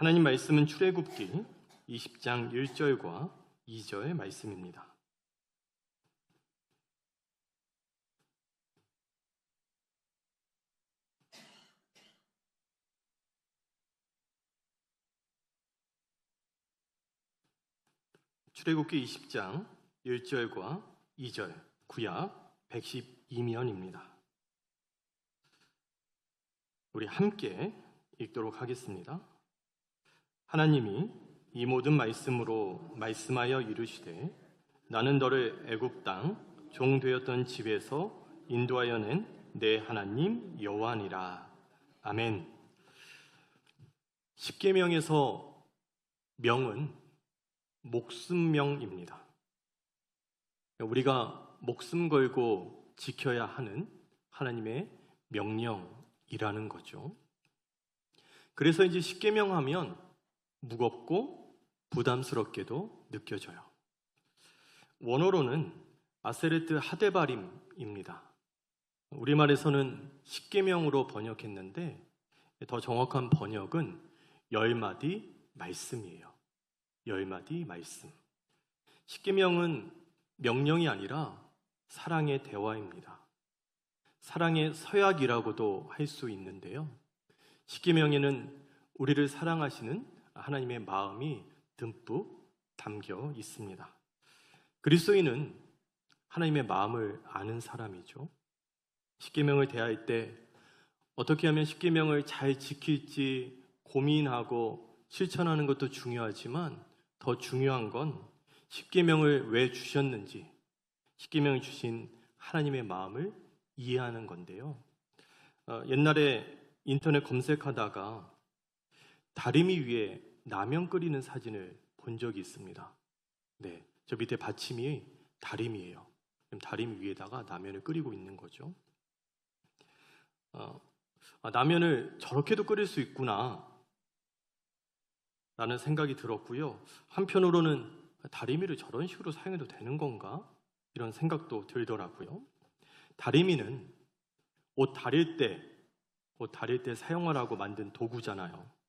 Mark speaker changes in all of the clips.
Speaker 1: 하나님 말씀은 출애굽기 20장 1절과 2절 말씀입니다. 출애굽기 20장 1절과 2절, 구약 112면입니다. 우리 함께 읽도록 하겠습니다. 하나님이 이 모든 말씀으로 말씀하여 이르시되 나는 너를 애굽 땅 종 되었던 집에서 인도하여 낸 내 하나님 여호와니라. 아멘. 십계명에서 명은 목숨명입니다. 우리가 목숨 걸고 지켜야 하는 하나님의 명령이라는 거죠. 그래서 이제 십계명 하면 무겁고 부담스럽게도 느껴져요. 원어로는 아세레트 하데바림입니다. 우리말에서는 십계명으로 번역했는데 더 정확한 번역은 10마디 말씀이에요. 10마디 말씀. 십계명은 명령이 아니라 사랑의 대화입니다. 사랑의 서약이라고도 할 수 있는데요. 십계명에는 우리를 사랑하시는 하나님의 마음이 듬뿍 담겨 있습니다. 그리스도인은 하나님의 마음을 아는 사람이죠. 십계명을 대할 때 어떻게 하면 십계명을 잘 지킬지 고민하고 실천하는 것도 중요하지만 더 중요한 건 십계명을 왜 주셨는지, 십계명을 주신 하나님의 마음을 이해하는 건데요. 옛날에 인터넷 검색하다가 다리미 위에 라면 끓이는 사진을 본 적이 있습니다. 네, 저 밑에 받침이 다리미예요. 그럼 다리미 위에다가 라면을 끓이고 있는 거죠. 라면을 저렇게도 끓일 수 있구나 라는 생각이 들었고요. 한편으로는 다리미를 저런 식으로 사용해도 되는 건가? 이런 생각도 들더라고요. 다리미는 옷 다릴 때 사용하라고 만든 도구잖아요.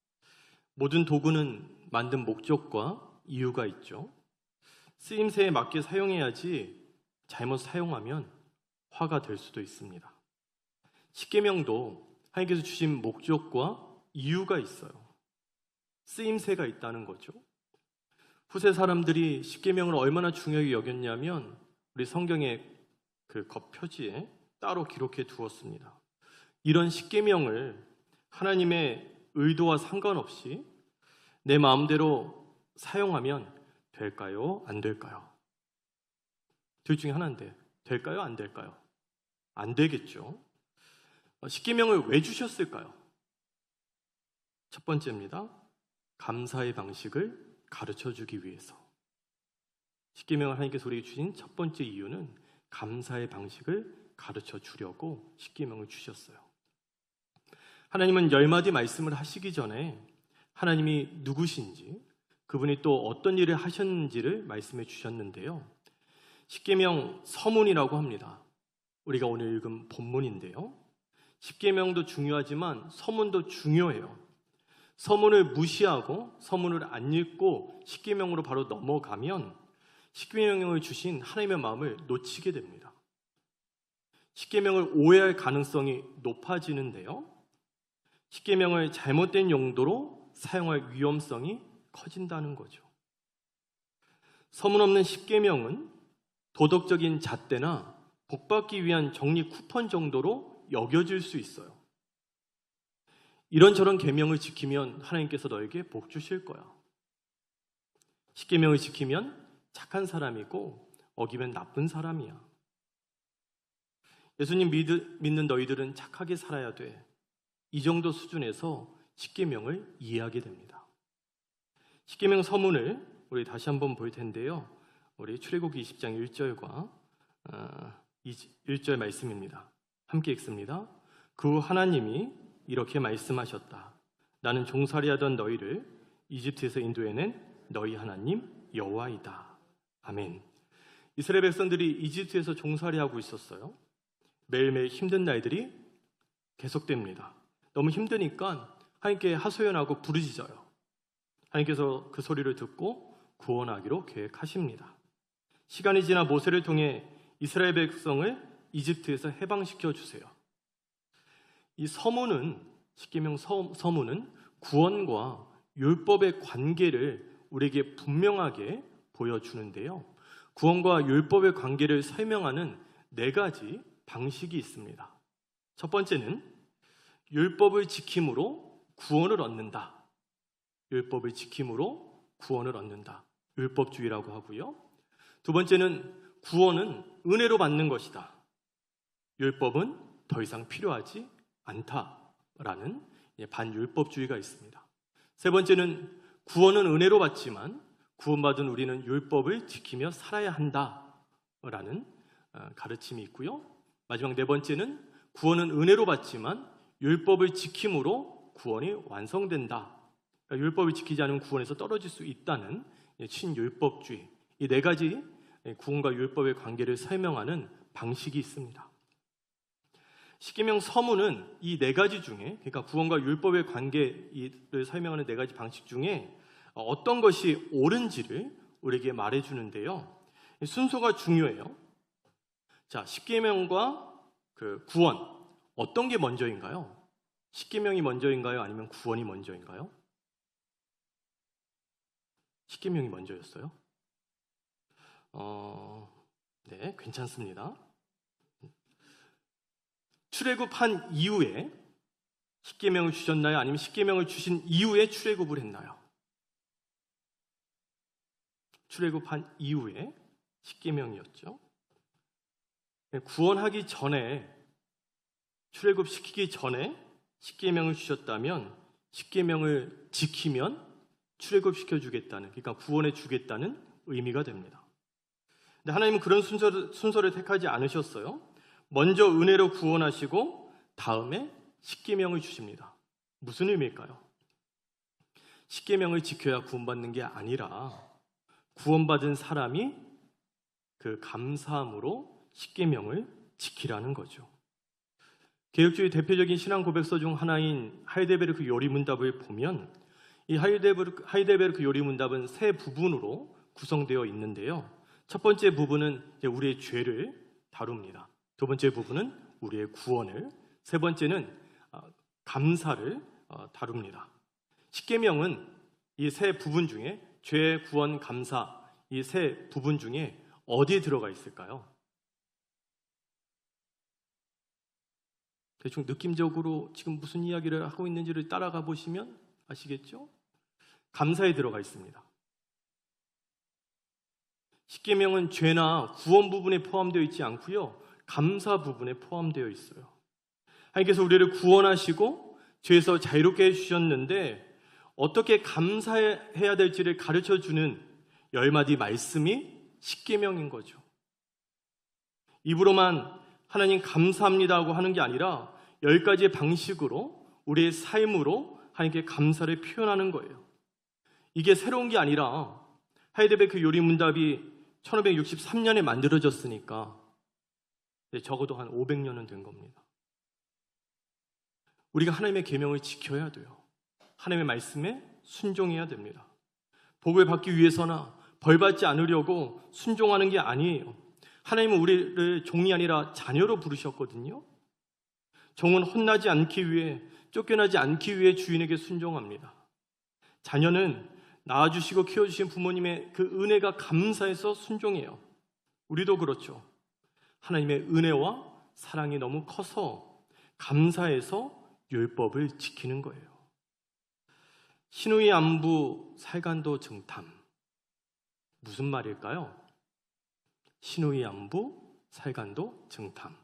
Speaker 1: 모든 도구는 만든 목적과 이유가 있죠. 쓰임새에 맞게 사용해야지 잘못 사용하면 화가 될 수도 있습니다. 십계명도 하나님께서 주신 목적과 이유가 있어요. 쓰임새가 있다는 거죠. 후세 사람들이 십계명을 얼마나 중요하게 여겼냐면 우리 성경의 그 겉표지에 따로 기록해 두었습니다. 이런 십계명을 하나님의 의도와 상관없이 내 마음대로 사용하면 될까요? 안 될까요? 둘 중에 하나인데 될까요? 안 될까요? 안 되겠죠. 십계명을 왜 주셨을까요? 첫 번째입니다. 감사의 방식을 가르쳐주기 위해서. 십계명을 하나님께서 우리에게 주신 첫 번째 이유는 감사의 방식을 가르쳐 주려고 십계명을 주셨어요. 하나님은 10마디 말씀을 하시기 전에 하나님이 누구신지, 그분이 또 어떤 일을 하셨는지를 말씀해 주셨는데요. 십계명 서문이라고 합니다. 우리가 오늘 읽은 본문인데요. 십계명도 중요하지만 서문도 중요해요. 서문을 무시하고 서문을 안 읽고 십계명으로 바로 넘어가면 십계명을 주신 하나님의 마음을 놓치게 됩니다. 십계명을 오해할 가능성이 높아지는데요. 십계명을 잘못된 용도로 사용할 위험성이 커진다는 거죠. 서문 없는 십계명은 도덕적인 잣대나 복받기 위한 정리 쿠폰 정도로 여겨질 수 있어요. 이런저런 계명을 지키면 하나님께서 너에게 복 주실 거야. 십계명을 지키면 착한 사람이고 어기면 나쁜 사람이야. 예수님 믿는 너희들은 착하게 살아야 돼. 이 정도 수준에서 십계명을 이해하게 됩니다. 십계명 서문을 우리 다시 한번 볼 텐데요. 우리 출애굽기 20장 1절과 1절 말씀입니다. 함께 읽습니다. 그 후 하나님이 이렇게 말씀하셨다. 나는 종살이하던 너희를 이집트에서 인도해낸 너희 하나님 여호와이다. 아멘. 이스라엘 백성들이 이집트에서 종살이하고 있었어요. 매일매일 힘든 날들이 계속됩니다. 너무 힘드니까 하나님께 하소연하고 부르짖어요. 하나님께서 그 소리를 듣고 구원하기로 계획하십니다. 시간이 지나 모세를 통해 이스라엘 백성을 이집트에서 해방시켜 주세요. 이 서문은, 십계명 서문은 구원과 율법의 관계를 우리에게 분명하게 보여주는데요. 구원과 율법의 관계를 설명하는 4가지 방식이 있습니다. 첫 번째는 율법을 지킴으로 구원을 얻는다. 율법을 지킴으로 구원을 얻는다. 율법주의라고 하고요. 두 번째는 구원은 은혜로 받는 것이다. 율법은 더 이상 필요하지 않다라는 반율법주의가 있습니다. 세 번째는 구원은 은혜로 받지만 구원받은 우리는 율법을 지키며 살아야 한다라는 가르침이 있고요. 마지막 4번째는 구원은 은혜로 받지만 율법을 지킴으로 구원이 완성된다. 그러니까 율법을 지키지 않으면 구원에서 떨어질 수 있다는 신율법주의. 이 4가지 구원과 율법의 관계를 설명하는 방식이 있습니다. 십계명 서문은 이 4가지 중에, 그러니까 구원과 율법의 관계를 설명하는 4가지 방식 중에 어떤 것이 옳은지를 우리에게 말해주는데요. 순서가 중요해요. 자, 십계명과 그 구원, 어떤 게 먼저인가요? 십계명이 먼저인가요? 아니면 구원이 먼저인가요? 십계명이 먼저였어요? 네, 괜찮습니다. 출애굽한 이후에 십계명을 주셨나요? 아니면 십계명을 주신 이후에 출애굽을 했나요? 출애굽한 이후에 십계명이었죠. 구원하기 전에, 출애굽시키기 전에 십계명을 주셨다면 십계명을 지키면 출애굽시켜 주겠다는, 그러니까 구원해 주겠다는 의미가 됩니다. 근데 하나님은 그런 순서를 택하지 않으셨어요. 먼저 은혜로 구원하시고 다음에 십계명을 주십니다. 무슨 의미일까요? 십계명을 지켜야 구원받는 게 아니라 구원받은 사람이 그 감사함으로 십계명을 지키라는 거죠. 개혁주의 대표적인 신앙 고백서 중 하나인 하이델베르크 요리문답을 보면 이 하이델베르크 요리문답은 3부분으로 구성되어 있는데요. 첫 번째 부분은 우리의 죄를 다룹니다. 두 번째 부분은 우리의 구원을, 세 번째는 감사를 다룹니다. 십계명은 이 3부분 중에 죄, 구원, 감사, 이 3부분 중에 어디에 들어가 있을까요? 대충 느낌적으로 지금 무슨 이야기를 하고 있는지를 따라가 보시면 아시겠죠? 감사에 들어가 있습니다. 십계명은 죄나 구원 부분에 포함되어 있지 않고요. 감사 부분에 포함되어 있어요. 하나님께서 우리를 구원하시고 죄에서 자유롭게 해주셨는데 어떻게 감사해야 될지를 가르쳐주는 10마디 말씀이 십계명인 거죠. 입으로만 하나님 감사합니다 하고 하는 게 아니라 10가지의 방식으로 우리의 삶으로 하나님께 감사를 표현하는 거예요. 이게 새로운 게 아니라 하이델베르크 요리문답이 1563년에 만들어졌으니까 적어도 한 500년은 된 겁니다. 우리가 하나님의 계명을 지켜야 돼요. 하나님의 말씀에 순종해야 됩니다. 복을 받기 위해서나 벌 받지 않으려고 순종하는 게 아니에요. 하나님은 우리를 종이 아니라 자녀로 부르셨거든요. 종은 혼나지 않기 위해, 쫓겨나지 않기 위해 주인에게 순종합니다. 자녀는 낳아주시고 키워주신 부모님의 그 은혜가 감사해서 순종해요. 우리도 그렇죠. 하나님의 은혜와 사랑이 너무 커서 감사해서 율법을 지키는 거예요. 신우이 안부 살간도 정탐. 무슨 말일까요? 신우이 안부 살간도 정탐.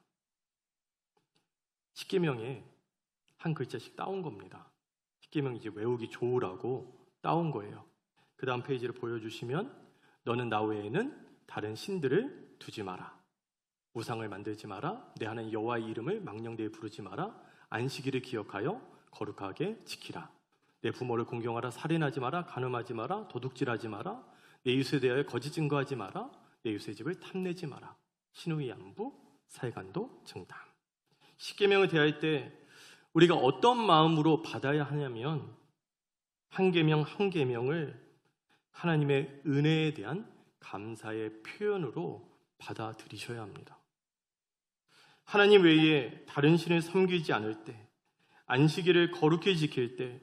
Speaker 1: 십계명에 한 글자씩 따온 겁니다. 십계명 이제 외우기 좋으라고 따온 거예요. 그 다음 페이지를 보여주시면 너는 나 외에는 다른 신들을 두지 마라. 우상을 만들지 마라. 내 하나님 여호와의 이름을 망령되이 부르지 마라. 안식일을 기억하여 거룩하게 지키라. 내 부모를 공경하라. 살인하지 마라. 간음하지 마라. 도둑질하지 마라. 내 이웃에 대하여 거짓 증거하지 마라. 내 이웃의 집을 탐내지 마라. 신우이 안부 살간도 정탐. 십계명을 대할 때 우리가 어떤 마음으로 받아야 하냐면 한 계명 한 계명을 하나님의 은혜에 대한 감사의 표현으로 받아들이셔야 합니다. 하나님 외에 다른 신을 섬기지 않을 때, 안식일을 거룩히 지킬 때,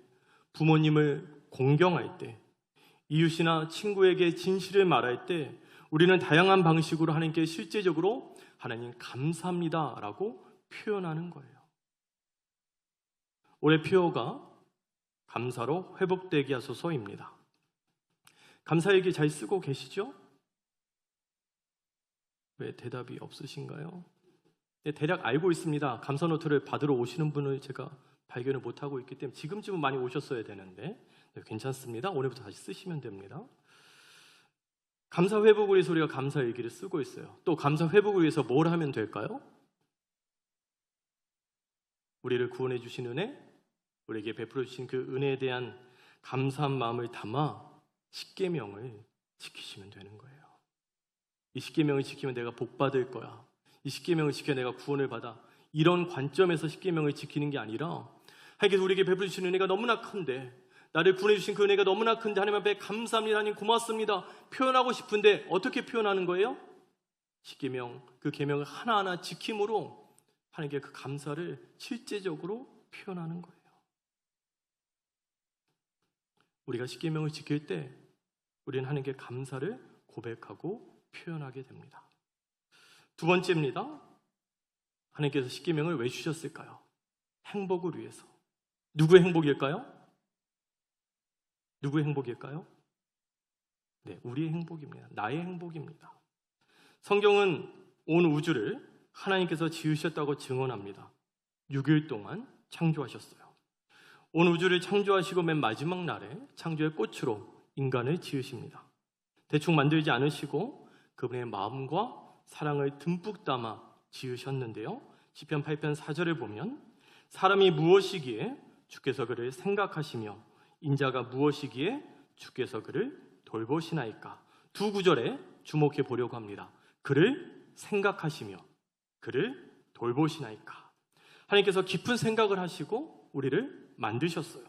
Speaker 1: 부모님을 공경할 때, 이웃이나 친구에게 진실을 말할 때 우리는 다양한 방식으로 하나님께 실제적으로 하나님 감사합니다 라고 표현하는 거예요. 올해 표어가 감사로 회복되게 하소서입니다. 감사일기 잘 쓰고 계시죠? 왜 대답이 없으신가요? 네, 대략 알고 있습니다. 감사 노트를 받으러 오시는 분을 제가 발견을 못하고 있기 때문에 지금쯤은 많이 오셨어야 되는데 네, 괜찮습니다. 오늘부터 다시 쓰시면 됩니다. 감사 회복을 위해서 우리가 감사 일기를 쓰고 있어요. 또 감사 회복을 위해서 뭘 하면 될까요? 우리를 구원해 주신 은혜, 우리에게 베풀어 주신 그 은혜에 대한 감사한 마음을 담아 십계명을 지키시면 되는 거예요. 이 십계명을 지키면 내가 복 받을 거야. 이 십계명을 지켜 내가 구원을 받아. 이런 관점에서 십계명을 지키는 게 아니라 하나님께서 우리에게 베풀어 주신 은혜가 너무나 큰데, 나를 구원해 주신 그 은혜가 너무나 큰데 하나님 앞에 감사합니다, 하나님 고맙습니다 표현하고 싶은데 어떻게 표현하는 거예요? 십계명, 그 계명을 하나하나 지킴으로 하나님께 그 감사를 실제적으로 표현하는 거예요. 우리가 십계명을 지킬 때 우리는 하나님께 감사를 고백하고 표현하게 됩니다. 두 번째입니다. 하나님께서 십계명을 왜 주셨을까요? 행복을 위해서. 누구의 행복일까요? 누구의 행복일까요? 네, 우리의 행복입니다. 나의 행복입니다. 성경은 온 우주를 하나님께서 지으셨다고 증언합니다. 6일 동안 창조하셨어요. 온 우주를 창조하시고 맨 마지막 날에 창조의 꽃으로 인간을 지으십니다. 대충 만들지 않으시고 그분의 마음과 사랑을 듬뿍 담아 지으셨는데요. 시편 8편 4절을 보면 사람이 무엇이기에 주께서 그를 생각하시며 인자가 무엇이기에 주께서 그를 돌보시나이까. 두 구절에 주목해 보려고 합니다. 그를 생각하시며 그를 돌보시나이까. 하나님께서 깊은 생각을 하시고 우리를 만드셨어요.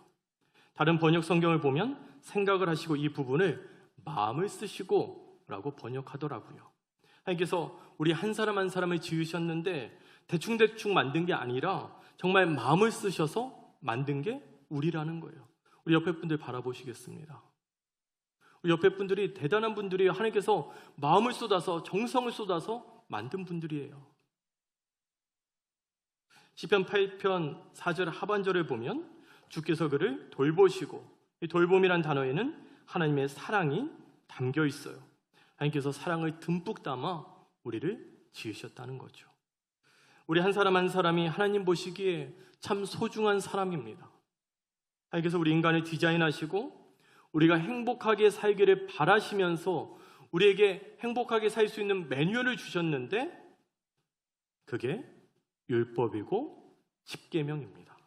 Speaker 1: 다른 번역 성경을 보면 생각을 하시고 이 부분을 마음을 쓰시고 라고 번역하더라고요. 하나님께서 우리 한 사람 한 사람을 지으셨는데 대충대충 만든 게 아니라 정말 마음을 쓰셔서 만든 게 우리라는 거예요. 우리 옆에 분들 바라보시겠습니다. 우리 옆에 분들이 대단한 분들이에요. 하나님께서 마음을 쏟아서 정성을 쏟아서 만든 분들이에요. 시편 8편 4절 하반절을 보면 주께서 그를 돌보시고, 이 돌봄이란 단어에는 하나님의 사랑이 담겨 있어요. 하나님께서 사랑을 듬뿍 담아 우리를 지으셨다는 거죠. 우리 한 사람 한 사람이 하나님 보시기에 참 소중한 사람입니다. 하나님께서 우리 인간을 디자인하시고 우리가 행복하게 살기를 바라시면서 우리에게 행복하게 살 수 있는 매뉴얼을 주셨는데 그게 율법이고 십계명입니다.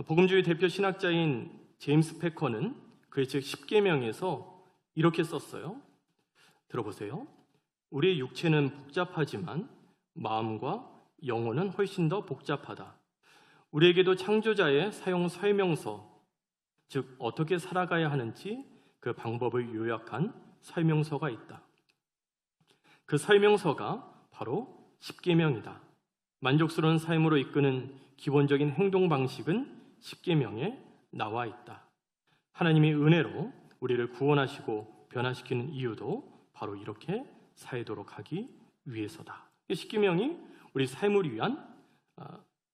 Speaker 1: 복음주의 대표 신학자인 제임스 패커는 그의 책 십계명에서 이렇게 썼어요. 들어보세요. 우리의 육체는 복잡하지만 마음과 영혼은 훨씬 더 복잡하다. 우리에게도 창조자의 사용 설명서, 즉 어떻게 살아가야 하는지 그 방법을 요약한 설명서가 있다. 그 설명서가 바로 십계명이다. 만족스러운 삶으로 이끄는 기본적인 행동 방식은 십계명에 나와 있다. 하나님의 은혜로 우리를 구원하시고 변화시키는 이유도 바로 이렇게 살도록 하기 위해서다. 십계명이 우리 삶을 위한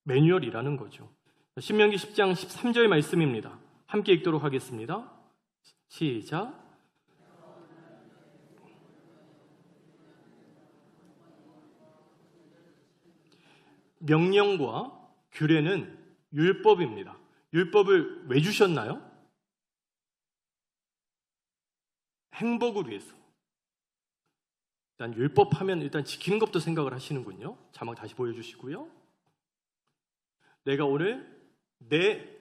Speaker 1: 매뉴얼이라는 거죠. 신명기 10장 13절 말씀입니다. 함께 읽도록 하겠습니다. 시작. 명령과 규례는 율법입니다. 율법을 왜 주셨나요? 행복을 위해서. 일단 율법하면 일단 지키는 것부터 생각을 하시는군요. 자막 다시 보여주시고요. 내가 오늘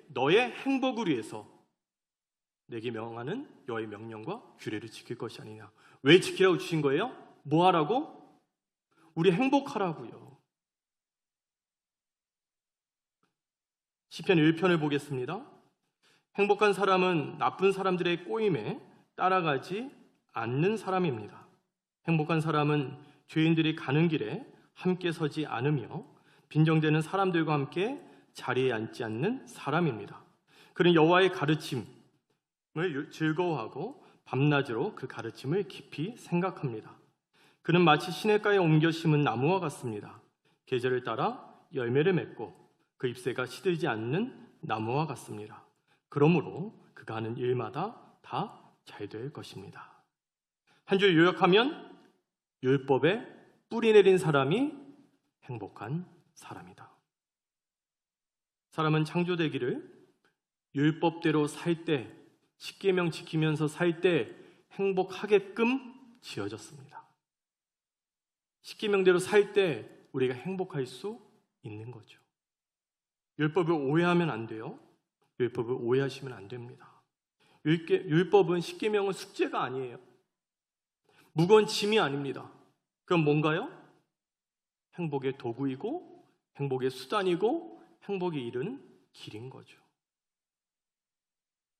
Speaker 1: 너의 행복을 위해서 내게 명하는 여호와의 명령과 규례를 지킬 것이 아니냐. 왜 지키라고 주신 거예요? 뭐 하라고? 우리 행복하라고요. 시편 1편을 보겠습니다. 행복한 사람은 나쁜 사람들의 꼬임에 따라가지 않는 사람입니다. 행복한 사람은 죄인들이 가는 길에 함께 서지 않으며 빈정대는 사람들과 함께 자리에 앉지 않는 사람입니다. 그는 여호와의 가르침을 즐거워하고 밤낮으로 그 가르침을 깊이 생각합니다. 그는 마치 시냇가에 옮겨 심은 나무와 같습니다. 계절을 따라 열매를 맺고 그 잎새가 시들지 않는 나무와 같습니다. 그러므로 그가 하는 일마다 다 잘 될 것입니다. 한 줄 요약하면 율법에 뿌리 내린 사람이 행복한 사람이다. 사람은 창조되기를 율법대로 살 때, 십계명 지키면서 살 때 행복하게끔 지어졌습니다. 십계명대로 살 때 우리가 행복할 수 있는 거죠. 율법을 오해하면 안 돼요. 율법을 오해하시면 안 됩니다. 율법은 십계명은 숙제가 아니에요. 무거운 짐이 아닙니다. 그럼 뭔가요? 행복의 도구이고 행복의 수단이고 행복이 이르는 길인 거죠.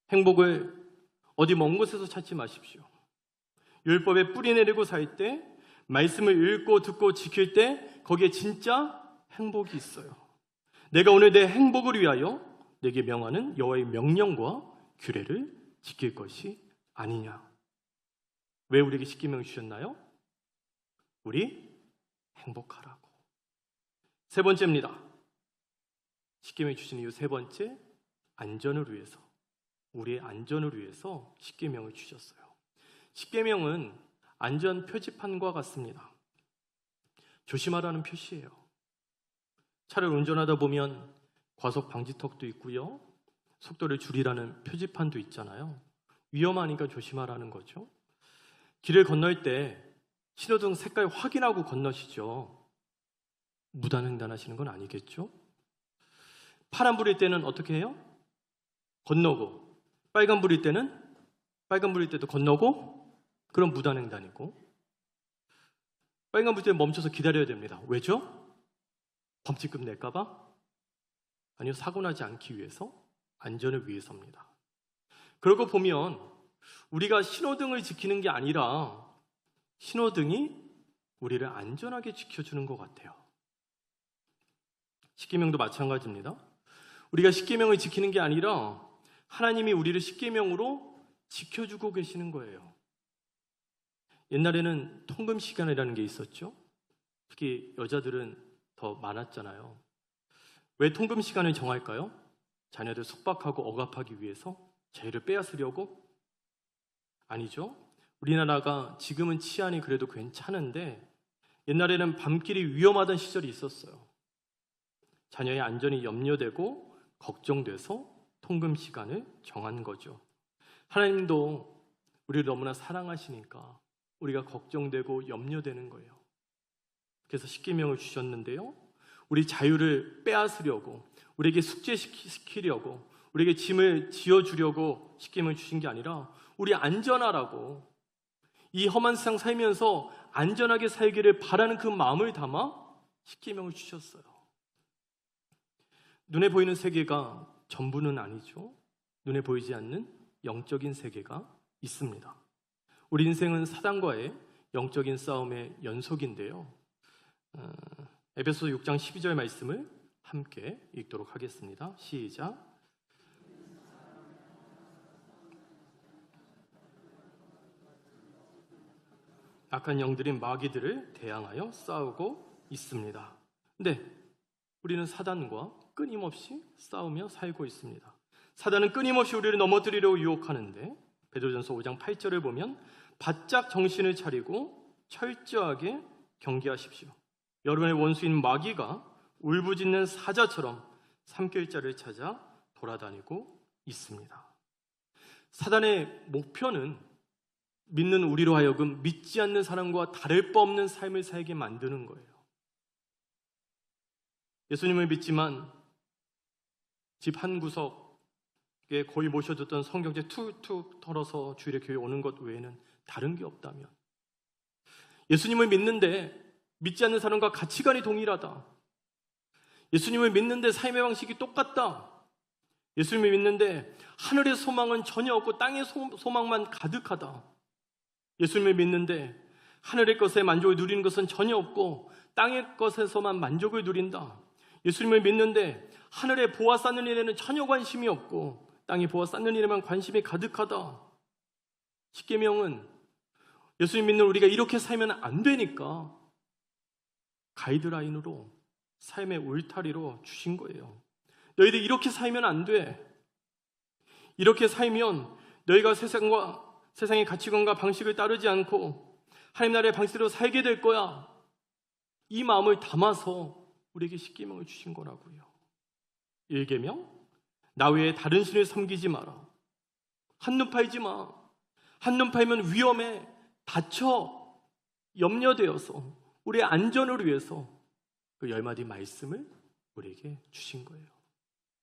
Speaker 1: 행복을 어디 먼 곳에서 찾지 마십시오. 율법에 뿌리 내리고 살 때, 말씀을 읽고 듣고 지킬 때 거기에 진짜 행복이 있어요. 내가 오늘 내 행복을 위하여 내게 명하는 여호와의 명령과 규례를 지킬 것이 아니냐. 왜 우리에게 십계명을 주셨나요? 우리 행복하라고. 세 번째입니다. 십계명을 주신 이유 세 번째, 안전을 위해서, 우리의 안전을 위해서 십계명을 주셨어요. 십계명은 안전 표지판과 같습니다. 조심하라는 표시예요. 차를 운전하다 보면 과속 방지턱도 있고요, 속도를 줄이라는 표지판도 있잖아요. 위험하니까 조심하라는 거죠. 길을 건널 때 신호등 색깔 확인하고 건너시죠. 무단횡단하시는 건 아니겠죠? 파란불일 때는 어떻게 해요? 건너고, 빨간불일 때도 건너고, 그럼 무단횡단이고, 빨간불일 때 멈춰서 기다려야 됩니다. 왜죠? 범칙금 낼까봐? 아니요, 사고 나지 않기 위해서, 안전을 위해서입니다. 그러고 보면 우리가 신호등을 지키는 게 아니라 신호등이 우리를 안전하게 지켜주는 것 같아요. 십계명도 마찬가지입니다. 우리가 십계명을 지키는 게 아니라 하나님이 우리를 십계명으로 지켜주고 계시는 거예요. 옛날에는 통금 시간이라는 게 있었죠. 특히 여자들은 더 많았잖아요. 왜 통금 시간을 정할까요? 자녀들 속박하고 억압하기 위해서? 자유를 빼앗으려고? 아니죠. 우리나라가 지금은 치안이 그래도 괜찮은데 옛날에는 밤길이 위험하던 시절이 있었어요. 자녀의 안전이 염려되고 걱정돼서 통금 시간을 정한 거죠. 하나님도 우리를 너무나 사랑하시니까 우리가 걱정되고 염려되는 거예요. 그래서 십계명을 주셨는데요, 우리 자유를 빼앗으려고, 우리에게 숙제시키려고, 우리에게 짐을 지어주려고 십계명을 주신 게 아니라 우리 안전하라고, 이 험한 세상 살면서 안전하게 살기를 바라는 그 마음을 담아 십계명을 주셨어요. 눈에 보이는 세계가 전부는 아니죠. 눈에 보이지 않는 영적인 세계가 있습니다. 우리 인생은 사단과의 영적인 싸움의 연속인데요. 에베소서 6장 12절 말씀을 함께 읽도록 하겠습니다. 시작. 악한 영들인 마귀들을 대항하여 싸우고 있습니다. 근데 우리는 사단과 끊임없이 싸우며 살고 있습니다. 사단은 끊임없이 우리를 넘어뜨리려고 유혹하는데 베드로전서 5장 8절을 보면 바짝 정신을 차리고 철저하게 경계하십시오. 여러분의 원수인 마귀가 울부짖는 사자처럼 삼킬자를 찾아 돌아다니고 있습니다. 사단의 목표는 믿는 우리로 하여금 믿지 않는 사람과 다를 바 없는 삶을 살게 만드는 거예요. 예수님을 믿지만 집 한 구석에 거의 모셔뒀던 성경책 툭툭 털어서 주일에 교회 오는 것 외에는 다른 게 없다면, 예수님을 믿는데 믿지 않는 사람과 가치관이 동일하다, 예수님을 믿는데 삶의 방식이 똑같다, 예수님을 믿는데 하늘의 소망은 전혀 없고 땅의 소망만 가득하다. 예수님을 믿는데 하늘의 것에 만족을 누리는 것은 전혀 없고 땅의 것에서만 만족을 누린다. 예수님을 믿는데 하늘에 보아 쌓는 일에는 전혀 관심이 없고 땅에 보아 쌓는 일에만 관심이 가득하다. 십계명은 예수님 믿는 우리가 이렇게 살면 안 되니까 가이드라인으로, 삶의 울타리로 주신 거예요. 너희들 이렇게 살면 안 돼. 이렇게 살면 너희가 세상의 가치관과 방식을 따르지 않고 하나님 나라의 방식대로 살게 될 거야. 이 마음을 담아서 우리에게 십계명을 주신 거라고요. 1계명, 나 외에 다른 신을 섬기지 마라. 한눈 팔지 마. 한눈 팔면 위험해. 다쳐. 염려되어서 우리의 안전을 위해서 그 10마디 말씀을 우리에게 주신 거예요.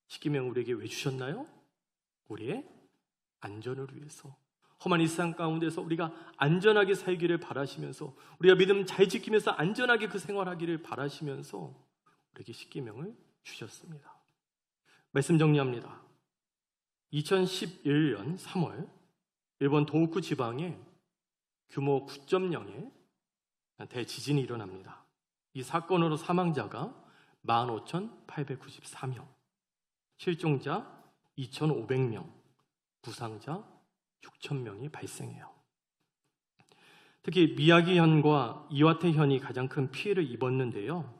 Speaker 1: 십계명 우리에게 왜 주셨나요? 우리의 안전을 위해서. 험한 이 세상 가운데서 우리가 안전하게 살기를 바라시면서, 우리가 믿음 잘 지키면서 안전하게 그 생활하기를 바라시면서 우리에게 십계명을 주셨습니다. 말씀 정리합니다. 2011년 3월 일본 도호쿠 지방에 규모 9.0의 대지진이 일어납니다. 이 사건으로 사망자가 15,894명, 실종자 2,500명, 부상자 6,000명이 발생해요. 특히 미야기현과 이와테현이 가장 큰 피해를 입었는데요.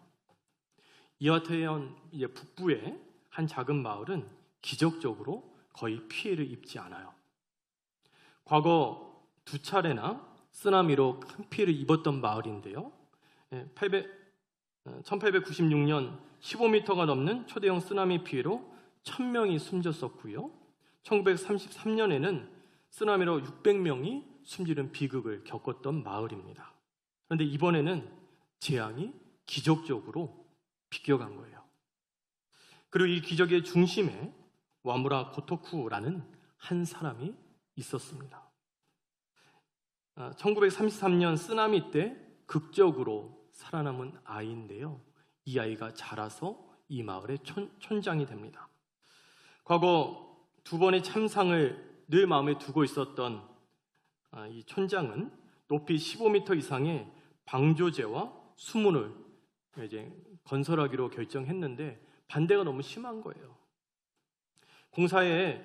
Speaker 1: 이와테현 북부의 한 작은 마을은 기적적으로 거의 피해를 입지 않아요. 과거 2차례나 쓰나미로 큰 피해를 입었던 마을인데요. 1896년 15m가 넘는 초대형 쓰나미 피해로 1,000명이 숨졌었고요. 1933년에는 쓰나미로 600명이 숨지는 비극을 겪었던 마을입니다. 그런데 이번에는 재앙이 기적적으로 비껴간 거예요. 그리고 이 기적의 중심에 와무라 고토쿠라는 한 사람이 있었습니다. 1933년 쓰나미 때 극적으로 살아남은 아이인데요. 이 아이가 자라서 이 마을의 촌장이 됩니다. 과거 2번의 참상을 늘 마음에 두고 있었던 이 촌장은 높이 15m 이상의 방조제와 수문을 이제 건설하기로 결정했는데 반대가 너무 심한 거예요. 공사에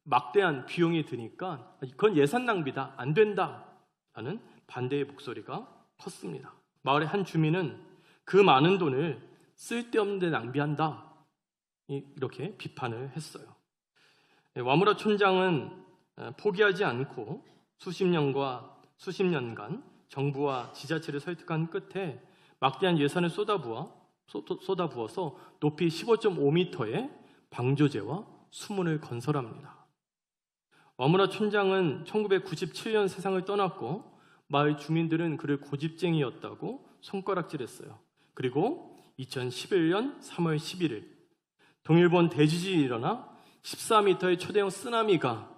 Speaker 1: 막대한 비용이 드니까 그건 예산 낭비다, 안 된다 라는 반대의 목소리가 컸습니다. 마을의 한 주민은 그 많은 돈을 쓸데없는 데 낭비한다, 이렇게 비판을 했어요. 와무라 촌장은 포기하지 않고 수십 년간 정부와 지자체를 설득한 끝에 막대한 예산을 쏟아부어서 높이 15.5m의 방조제와 수문을 건설합니다. 와무라 촌장은 1997년 세상을 떠났고 마을 주민들은 그를 고집쟁이였다고 손가락질했어요. 그리고 2011년 3월 11일 동일본 대지진이 일어나 14m의 초대형 쓰나미가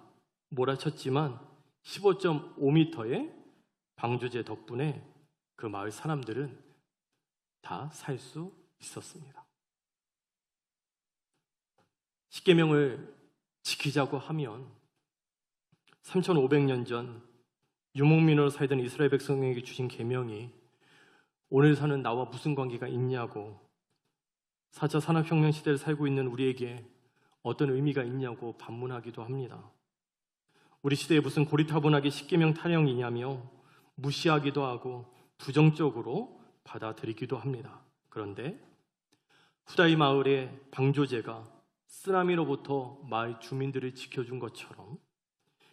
Speaker 1: 몰아쳤지만 15.5m의 방조제 덕분에 그 마을 사람들은 다 살 수 있었습니다. 십계명을 지키자고 하면 3,500년 전 유목민으로 살던 이스라엘 백성에게 주신 계명이 오늘 사는 나와 무슨 관계가 있냐고, 4차 산업혁명 시대를 살고 있는 우리에게 어떤 의미가 있냐고 반문하기도 합니다. 우리 시대에 무슨 고리타분하게 십계명 타령이냐며 무시하기도 하고 부정적으로 받아들이기도 합니다. 그런데 후다이 마을의 방조제가 쓰나미로부터 마을 주민들을 지켜준 것처럼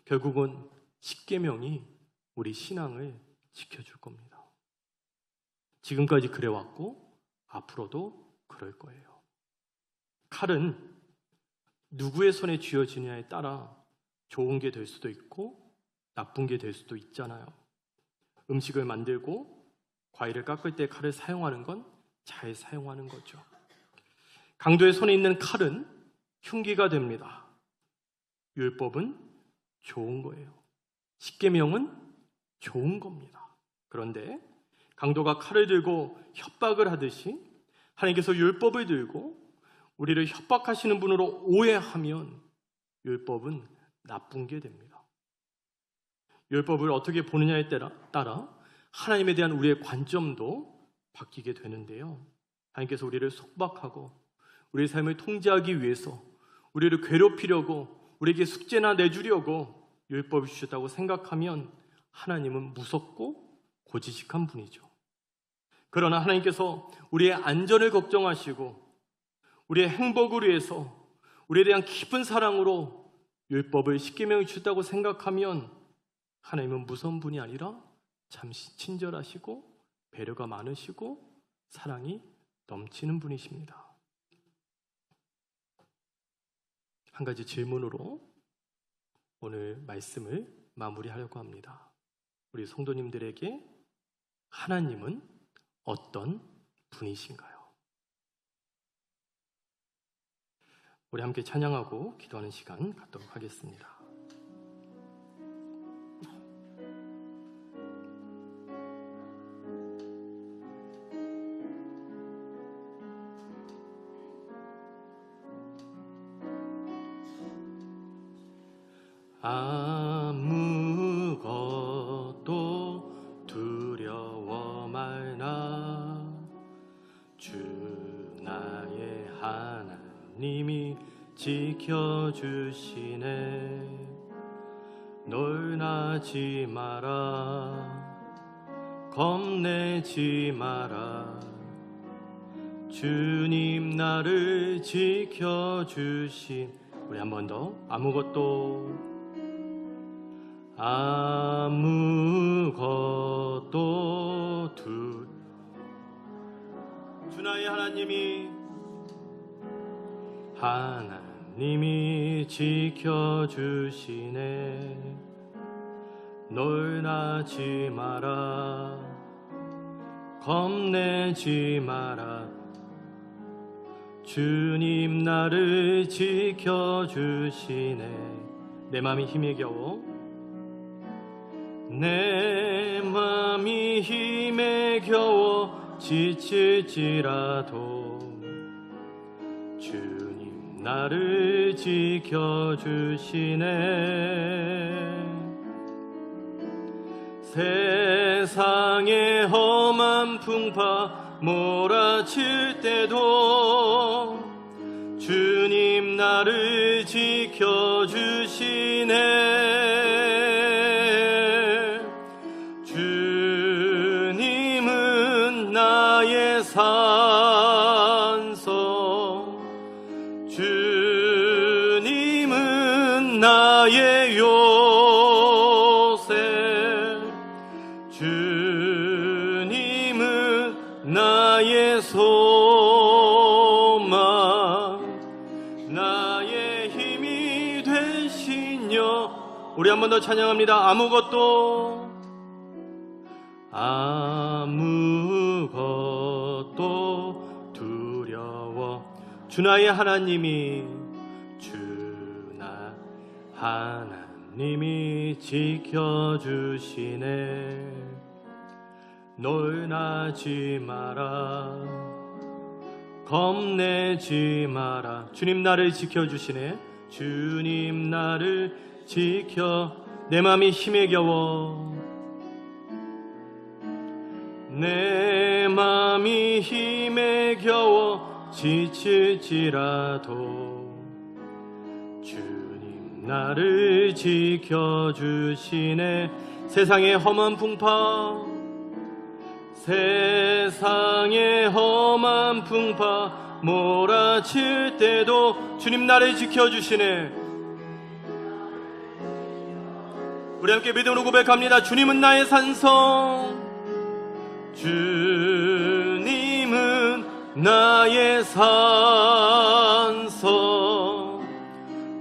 Speaker 1: 결국은 십계명이 우리 신앙을 지켜줄 겁니다. 지금까지 그래왔고 앞으로도 그럴 거예요. 칼은 누구의 손에 쥐어지냐에 따라 좋은 게 될 수도 있고 나쁜 게 될 수도 있잖아요. 음식을 만들고 과일을 깎을 때 칼을 사용하는 건 잘 사용하는 거죠. 강도의 손에 있는 칼은 흉기가 됩니다. 율법은 좋은 거예요. 십계명은 좋은 겁니다. 그런데 강도가 칼을 들고 협박을 하듯이 하나님께서 율법을 들고 우리를 협박하시는 분으로 오해하면 율법은 나쁜 게 됩니다. 율법을 어떻게 보느냐에 따라 하나님에 대한 우리의 관점도 바뀌게 되는데요. 하나님께서 우리를 속박하고 우리의 삶을 통제하기 위해서 우리를 괴롭히려고 우리에게 숙제나 내주려고 율법을 주셨다고 생각하면 하나님은 무섭고 고지식한 분이죠. 그러나 하나님께서 우리의 안전을 걱정하시고 우리의 행복을 위해서 우리에 대한 깊은 사랑으로 율법을 십계명을 주셨다고 생각하면 하나님은 무서운 분이 아니라 잠시 친절하시고 배려가 많으시고 사랑이 넘치는 분이십니다. 한 가지 질문으로 오늘 말씀을 마무리하려고 합니다. 우리 성도님들에게 하나님은 어떤 분이신가요? 우리 함께 찬양하고 기도하는 시간 갖도록 하겠습니다. 아무것도 두려워 말나 주 나의 하나님이 지켜주시네. 놀라지 마라 겁내지 마라 주님 나를 지켜주신. 우리 한 번 더. 아무것도 주 나의 하나님이 지켜주시네. 놀라지 마라 겁내지 마라 주님 나를 지켜주시네. 내 맘이 힘에 겨워 내 맘이 힘에 겨워 지칠지라도 주님 나를 지켜주시네. 세상의 험한 풍파 몰아칠 때도 주님 나를 지켜주시네. 주님은 나의 산성 주님은 나의 요새 주님은 나의 소망 나의 힘이 되시뇨. 우리 한 번 더 찬양합니다. 아무것도 두려워 주 나의 하나님이 하나님이 지켜주시네. 놀라지 마라 겁내지 마라 주님 나를 지켜주시네. 주님 나를 지켜 내 맘이 힘에 겨워 내 맘이 힘에 겨워 지칠지라도 주님 나를 지켜주시네. 세상의 험한 풍파 몰아칠 때도 주님 나를 지켜주시네. 우리 함께 믿음으로 고백합니다. 주님은 나의 산성 주님은 나의 산성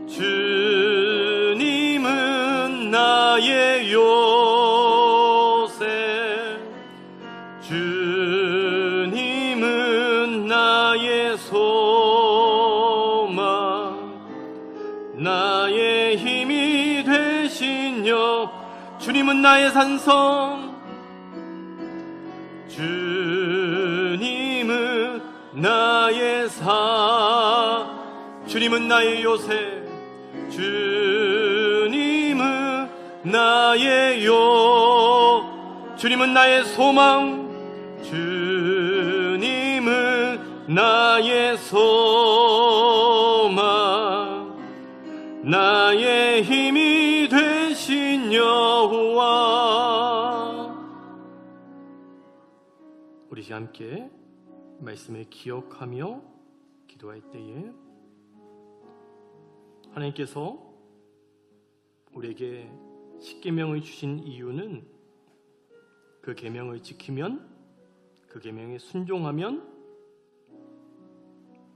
Speaker 1: 주님은 나의 요새 주님은 나의 소망 나의 힘이 되시뇨. 주님은 나의 산성 주님은 나의 사. 주님은 나의 요새, 주님은 나의 요, 주님은 나의 소망, 주님은 나의 소망, 나의 힘이 되신 여호와. 우리 함께 말씀을 기억하며 기도할 때에 하나님께서 우리에게 십계명을 주신 이유는 그 계명을 지키면, 그 계명에 순종하면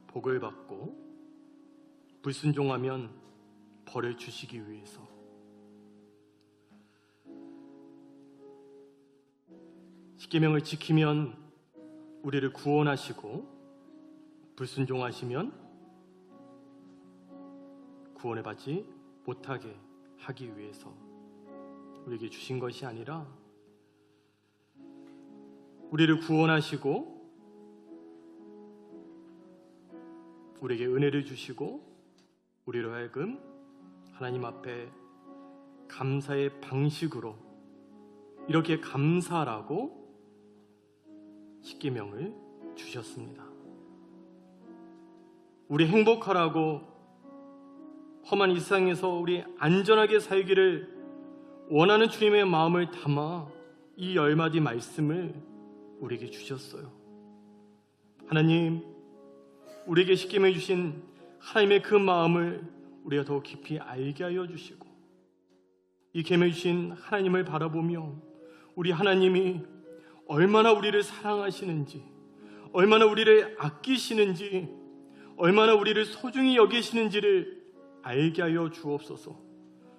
Speaker 1: 복을 받고 불순종하면 벌을 주시기 위해서. 십계명을 지키면 우리를 구원하시고 불순종하시면 구원을 받지 못하게 하기 위해서 우리에게 주신 것이 아니라, 우리를 구원하시고 우리에게 은혜를 주시고 우리로 하여금 하나님 앞에 감사의 방식으로 이렇게 감사라고 십계명을 주셨습니다. 우리 행복하라고 험한 이 세상에서 우리 안전하게 살기를 원하는 주님의 마음을 담아 이 10마디 말씀을 우리에게 주셨어요. 하나님, 우리에게 십계명을 주신 하나님의 그 마음을 우리가 더 깊이 알게 하여 주시고, 이 계명을 주신 하나님을 바라보며 우리 하나님이 얼마나 우리를 사랑하시는지, 얼마나 우리를 아끼시는지, 얼마나 우리를 소중히 여기시는지를 알게 하여 주옵소서.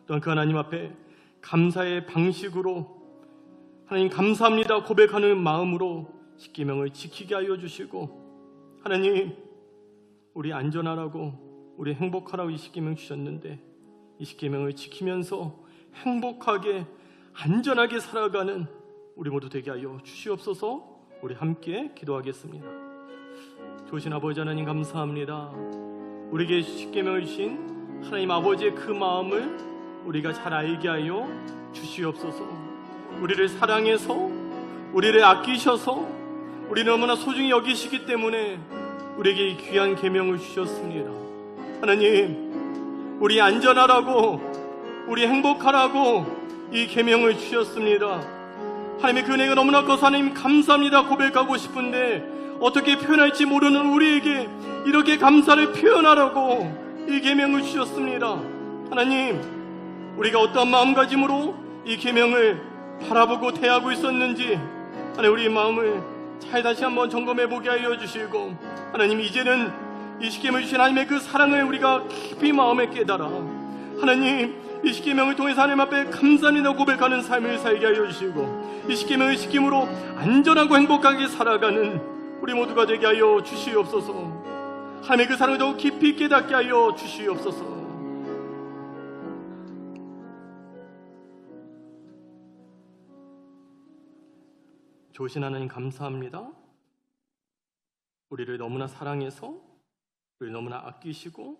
Speaker 1: 또한 그 하나님 앞에 감사의 방식으로 하나님 감사합니다 고백하는 마음으로 십계명을 지키게 하여 주시고, 하나님, 우리 안전하라고, 우리 행복하라고 이 십계명 주셨는데 이 십계명을 지키면서 행복하게 안전하게 살아가는 우리 모두 되게 하여 주시옵소서. 우리 함께 기도하겠습니다. 좋으신 아버지 하나님, 감사합니다. 우리에게 십계명을 주신 하나님 아버지의 그 마음을 우리가 잘 알게 하여 주시옵소서. 우리를 사랑해서, 우리를 아끼셔서, 우리를 너무나 소중히 여기시기 때문에 우리에게 이 귀한 계명을 주셨습니다. 하나님, 우리 안전하라고, 우리 행복하라고 이 계명을 주셨습니다. 하나님의 그 은혜가 너무나 커서 하나님 감사합니다 고백하고 싶은데 어떻게 표현할지 모르는 우리에게 이렇게 감사를 표현하라고 이 계명을 주셨습니다. 하나님, 우리가 어떠한 마음가짐으로 이 계명을 바라보고 대하고 있었는지 하나님, 우리의 마음을 잘 다시 한번 점검해보게 하여 주시고, 하나님, 이제는 이 십계명을 주신 하나님의 그 사랑을 우리가 깊이 마음에 깨달아 하나님, 이 십계명을 통해서 하나님 앞에 감사합니다 고백하는 삶을 살게 하여 주시고, 이 십계명을 지킴으로 안전하고 행복하게 살아가는 우리 모두가 되게 하여 주시옵소서. 하나님의 그 사랑을 더욱 깊이 깨닫게 하여 주시옵소서. 좋으신 하나님, 감사합니다. 우리를 너무나 사랑해서, 우리를 너무나 아끼시고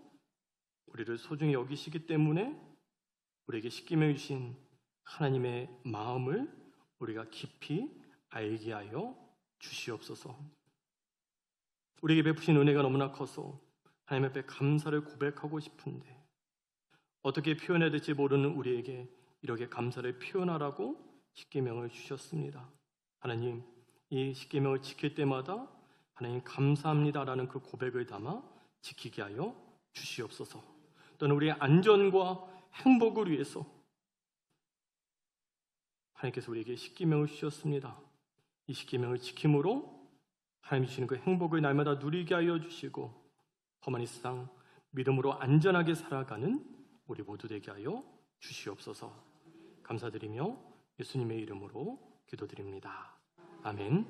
Speaker 1: 우리를 소중히 여기시기 때문에 우리에게 십계명을 주신 하나님의 마음을 우리가 깊이 알게 하여 주시옵소서. 우리에게 베푸신 은혜가 너무나 커서 하나님 앞에 감사를 고백하고 싶은데 어떻게 표현해야 될지 모르는 우리에게 이렇게 감사를 표현하라고 십계명을 주셨습니다. 하나님, 이 십계명을 지킬 때마다 하나님 감사합니다라는 그 고백을 담아 지키게 하여 주시옵소서. 또는 우리의 안전과 행복을 위해서 하나님께서 우리에게 십계명을 주셨습니다. 이 십계명을 지킴으로 하나님이 주시는 그 행복을 날마다 누리게 하여 주시고 험한 이 세상 믿음으로 안전하게 살아가는 우리 모두 되게 하여 주시옵소서. 감사드리며 예수님의 이름으로 기도드립니다. 아멘.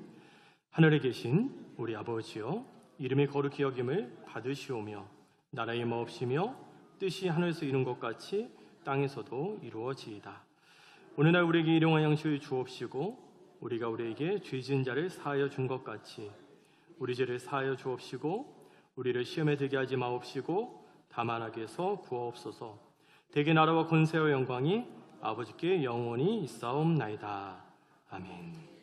Speaker 1: 하늘에 계신 우리 아버지여, 이름이 거룩히 여김을 받으시오며 나라의 마옵시며 뜻이 하늘에서 이룬 것 같이 땅에서도 이루어지이다. 오늘날 우리에게 일용할 양식을 주옵시고 우리가 우리에게 죄 지은 자를 사하여 준 것 같이 우리 죄를 사하여 주옵시고 우리를 시험에 들게 하지 마옵시고 다만 악에서 구하옵소서. 대개 나라와 권세와 영광이 아버지께 영원히 있사옵나이다. 아멘.